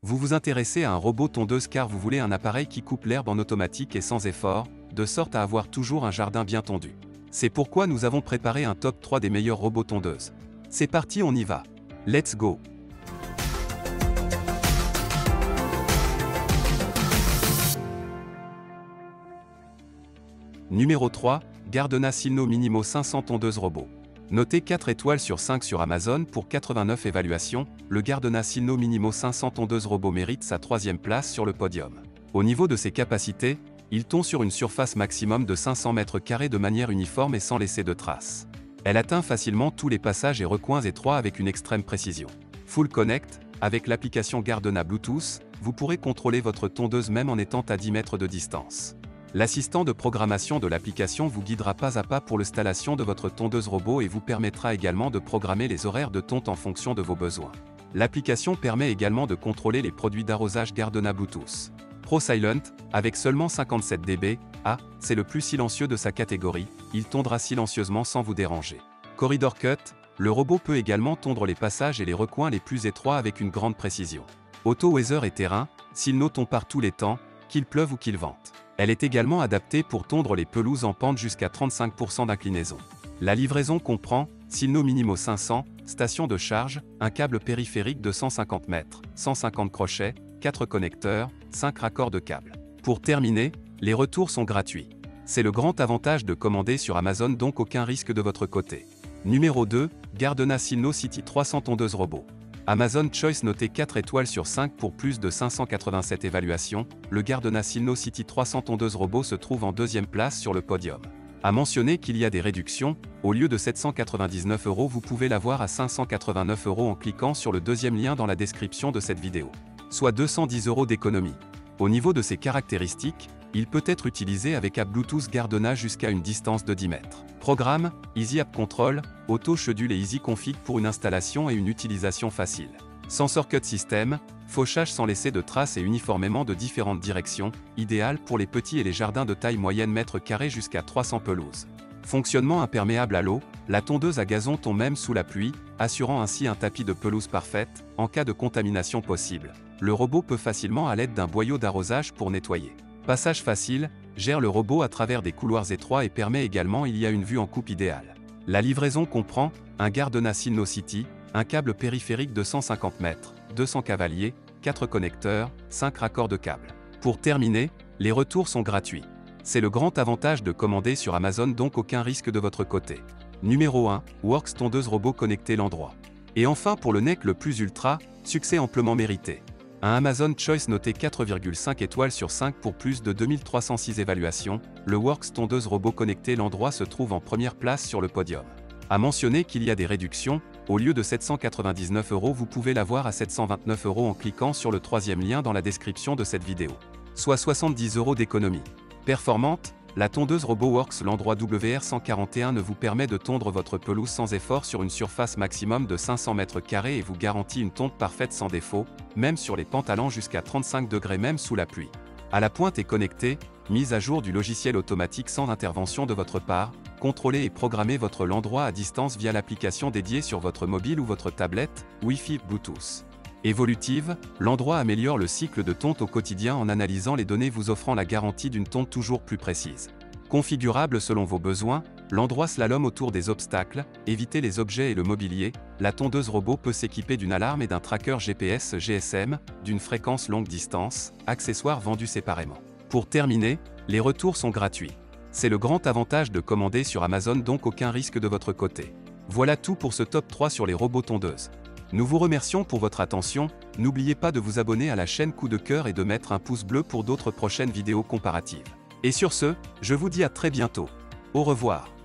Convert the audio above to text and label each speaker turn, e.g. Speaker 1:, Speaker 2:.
Speaker 1: Vous vous intéressez à un robot tondeuse car vous voulez un appareil qui coupe l'herbe en automatique et sans effort, de sorte à avoir toujours un jardin bien tondu. C'est pourquoi nous avons préparé un top 3 des meilleurs robots tondeuses. C'est parti, on y va. Let's go! Numéro 3, Gardena Silno Minimo 500 tondeuse robot. Noté 4 étoiles sur 5 sur Amazon pour 89 évaluations, le Gardena Silno Minimo 500 tondeuse robot mérite sa 3e place sur le podium. Au niveau de ses capacités, il tond sur une surface maximum de 500 m² de manière uniforme et sans laisser de traces. Elle atteint facilement tous les passages et recoins étroits avec une extrême précision. Full Connect, avec l'application Gardena Bluetooth, vous pourrez contrôler votre tondeuse même en étant à 10 mètres de distance. L'assistant de programmation de l'application vous guidera pas à pas pour l'installation de votre tondeuse robot et vous permettra également de programmer les horaires de tonte en fonction de vos besoins. L'application permet également de contrôler les produits d'arrosage Gardena Bluetooth. Pro Silent, avec seulement 57 dB, c'est le plus silencieux de sa catégorie, il tondra silencieusement sans vous déranger. Corridor Cut, le robot peut également tondre les passages et les recoins les plus étroits avec une grande précision. Auto Weather et Terrain, Silno tond par tous les temps, qu'il pleuve ou qu'il vente. Elle est également adaptée pour tondre les pelouses en pente jusqu'à 35% d'inclinaison. La livraison comprend Silno Minimo 500, station de charge, un câble périphérique de 150 mètres, 150 crochets, 4 connecteurs, 5 raccords de câbles. Pour terminer, les retours sont gratuits. C'est le grand avantage de commander sur Amazon, donc aucun risque de votre côté. Numéro 2, Gardena Silno City 300 tondeuse robot. Amazon Choice noté 4 étoiles sur 5 pour plus de 587 évaluations, le Gardena Silno City 300 tondeuse robot se trouve en 2e place sur le podium. À mentionner qu'il y a des réductions, au lieu de 799 €, vous pouvez l'avoir à 589 € en cliquant sur le deuxième lien dans la description de cette vidéo. Soit 210 € d'économie. Au niveau de ses caractéristiques, il peut être utilisé avec app Bluetooth Gardena jusqu'à une distance de 10 mètres. Programme, Easy App Control, Auto Schedule et Easy Config pour une installation et une utilisation facile. Sensor Cut System, fauchage sans laisser de traces et uniformément de différentes directions, idéal pour les petits et les jardins de taille moyenne m² jusqu'à 300 pelouses. Fonctionnement imperméable à l'eau, la tondeuse à gazon tond même sous la pluie, assurant ainsi un tapis de pelouse parfaite, en cas de contamination possible. Le robot peut facilement à l'aide d'un boyau d'arrosage pour nettoyer. Passage facile, gère le robot à travers des couloirs étroits et permet également il y a une vue en coupe idéale. La livraison comprend un Gardena Silno City, un câble périphérique de 150 mètres, 200 cavaliers, 4 connecteurs, 5 raccords de câbles. Pour terminer, les retours sont gratuits. C'est le grand avantage de commander sur Amazon, donc aucun risque de votre côté. Numéro 1, Works tondeuse robot connecté l'endroit. Et enfin pour le NEC le plus ultra, succès amplement mérité. Un Amazon Choice noté 4,5 étoiles sur 5 pour plus de 2306 évaluations, le Works tondeuse robot connecté l'endroit se trouve en première place sur le podium. À mentionner qu'il y a des réductions, au lieu de 799 €, vous pouvez l'avoir à 729 € en cliquant sur le troisième lien dans la description de cette vidéo. Soit 70 € d'économie. Performante, la tondeuse robot Works l'endroit WR141 ne vous permet de tondre votre pelouse sans effort sur une surface maximum de 500 m² et vous garantit une tonte parfaite sans défaut, même sur les pentes allant jusqu'à 35 degrés même sous la pluie. À la pointe et connectée, mise à jour du logiciel automatique sans intervention de votre part, contrôlez et programmez votre l'endroit à distance via l'application dédiée sur votre mobile ou votre tablette, Wi-Fi, Bluetooth. Évolutive, l'endroit améliore le cycle de tonte au quotidien en analysant les données vous offrant la garantie d'une tonte toujours plus précise. Configurable selon vos besoins, l'endroit slalom autour des obstacles, évitez les objets et le mobilier, la tondeuse robot peut s'équiper d'une alarme et d'un tracker GPS GSM, d'une fréquence longue distance, accessoires vendus séparément. Pour terminer, les retours sont gratuits. C'est le grand avantage de commander sur Amazon, donc aucun risque de votre côté. Voilà tout pour ce top 3 sur les robots tondeuses. Nous vous remercions pour votre attention, n'oubliez pas de vous abonner à la chaîne Coup de cœur et de mettre un pouce bleu pour d'autres prochaines vidéos comparatives. Et sur ce, je vous dis à très bientôt. Au revoir.